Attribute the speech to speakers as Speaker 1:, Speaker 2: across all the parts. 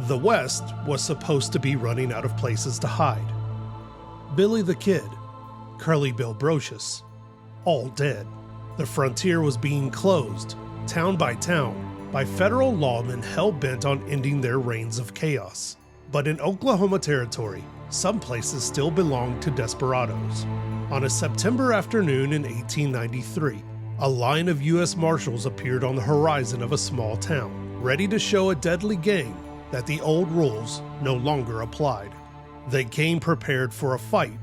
Speaker 1: The West was supposed to be running out of places to hide. Billy the Kid, Curly Bill Brocious, all dead. The frontier was being closed, town by town, by federal lawmen hell-bent on ending their reigns of chaos. But in Oklahoma Territory, some places still belonged to desperados. On a September afternoon in 1893, a line of U.S. Marshals appeared on the horizon of a small town, ready to show a deadly gang that the old rules no longer applied. They came prepared for a fight.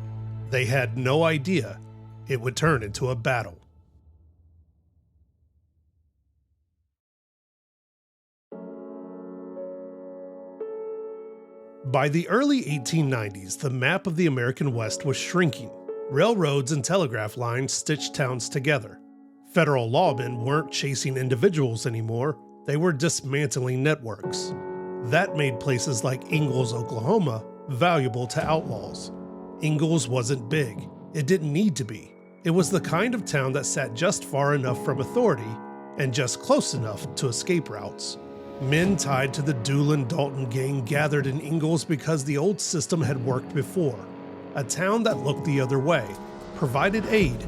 Speaker 1: They had no idea it would turn into a battle. By the early 1890s, the map of the American West was shrinking. Railroads and telegraph lines stitched towns together. Federal lawmen weren't chasing individuals anymore, they were dismantling networks. That made places like Ingalls, Oklahoma, valuable to outlaws. Ingalls wasn't big. It didn't need to be. It was the kind of town that sat just far enough from authority and just close enough to escape routes. Men tied to the Doolin Dalton Gang gathered in Ingalls because the old system had worked before. A town that looked the other way, provided aid,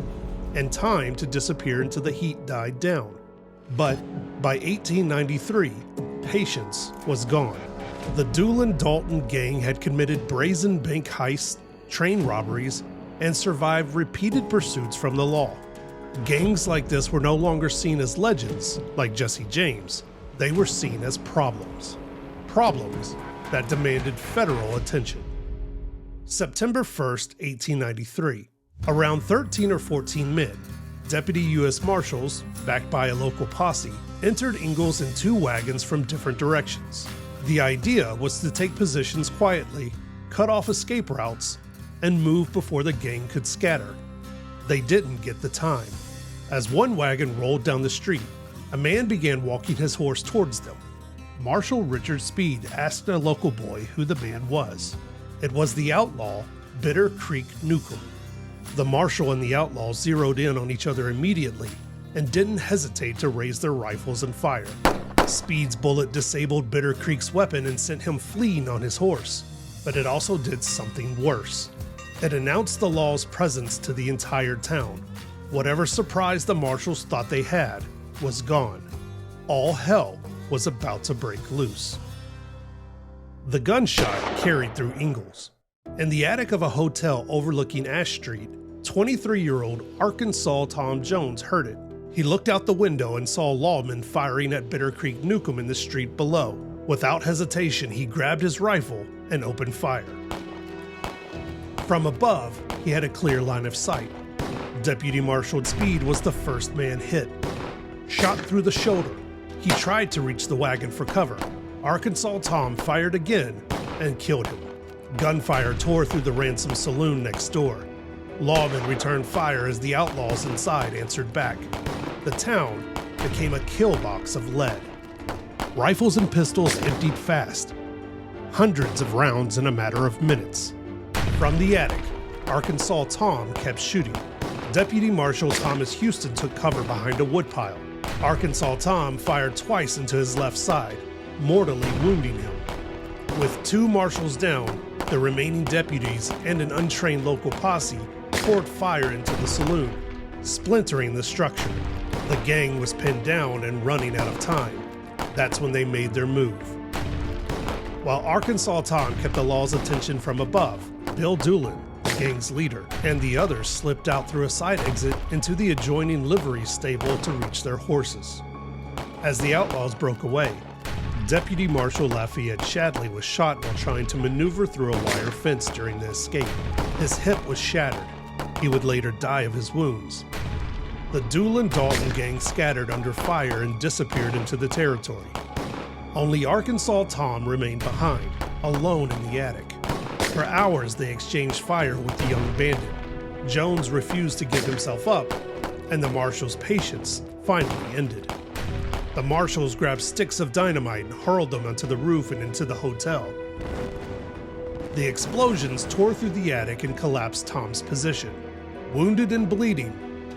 Speaker 1: and time to disappear until the heat died down. But by 1893, patience was gone. The Doolin Dalton Gang had committed brazen bank heists, train robberies, and survived repeated pursuits from the law. Gangs like this were no longer seen as legends, like Jesse James. They were seen as problems. Problems that demanded federal attention. September 1st, 1893. Around 13 or 14 men, Deputy U.S. Marshals, backed by a local posse, entered Ingalls in 2 wagons from different directions. The idea was to take positions quietly, cut off escape routes, and move before the gang could scatter. They didn't get the time. As one wagon rolled down the street, a man began walking his horse towards them. Marshal Richard Speed asked a local boy who the man was. It was the outlaw, Bitter Creek Newcomb. The marshal and the outlaw zeroed in on each other immediately and didn't hesitate to raise their rifles and fire. Speed's bullet disabled Bitter Creek's weapon and sent him fleeing on his horse, but it also did something worse. It announced the law's presence to the entire town. Whatever surprise the marshals thought they had was gone. All hell was about to break loose. The gunshot carried through Ingalls. In the attic of a hotel overlooking Ash Street, 23-year-old Arkansas Tom Jones heard it. He looked out the window and saw lawmen firing at Bitter Creek Newcomb in the street below. Without hesitation, he grabbed his rifle and opened fire. From above, he had a clear line of sight. Deputy Marshal Speed was the first man hit. Shot through the shoulder, he tried to reach the wagon for cover. Arkansas Tom fired again and killed him. Gunfire tore through the Ransom Saloon next door. Lawmen returned fire as the outlaws inside answered back. The town became a kill box of lead. Rifles and pistols emptied fast. Hundreds of rounds in a matter of minutes. From the attic, Arkansas Tom kept shooting. Deputy Marshal Thomas Houston took cover behind a woodpile. Arkansas Tom fired twice into his left side, mortally wounding him. With 2 marshals down, the remaining deputies and an untrained local posse poured fire into the saloon, splintering the structure. The gang was pinned down and running out of time. That's when they made their move. While Arkansas Tom kept the law's attention from above, Bill Doolin, the gang's leader, and the others slipped out through a side exit into the adjoining livery stable to reach their horses. As the outlaws broke away, Deputy Marshal Lafayette Shadley was shot while trying to maneuver through a wire fence during the escape. His hip was shattered. He would later die of his wounds. The Doolin Dalton Gang scattered under fire and disappeared into the territory. Only Arkansas Tom remained behind, alone in the attic. For hours they exchanged fire with the young bandit. Jones refused to give himself up, and the marshal's patience finally ended. The marshals grabbed sticks of dynamite and hurled them onto the roof and into the hotel. The explosions tore through the attic and collapsed Tom's position. Wounded and bleeding,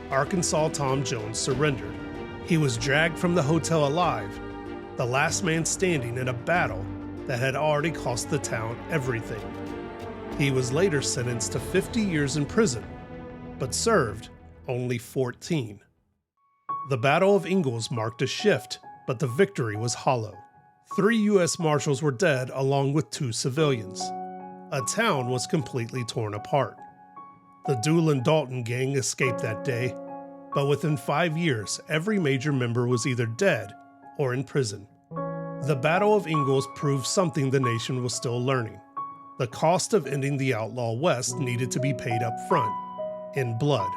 Speaker 1: Arkansas Tom Jones surrendered. He was dragged from the hotel alive, the last man standing in a battle that had already cost the town everything. He was later sentenced to 50 years in prison, but served only 14. The Battle of Ingalls marked a shift, but the victory was hollow. 3 U.S. Marshals were dead along with 2 civilians. A town was completely torn apart. The Doolin Dalton Gang escaped that day, but within 5 years, every major member was either dead or in prison. The Battle of Ingalls proved something the nation was still learning. The cost of ending the outlaw West needed to be paid up front, in blood.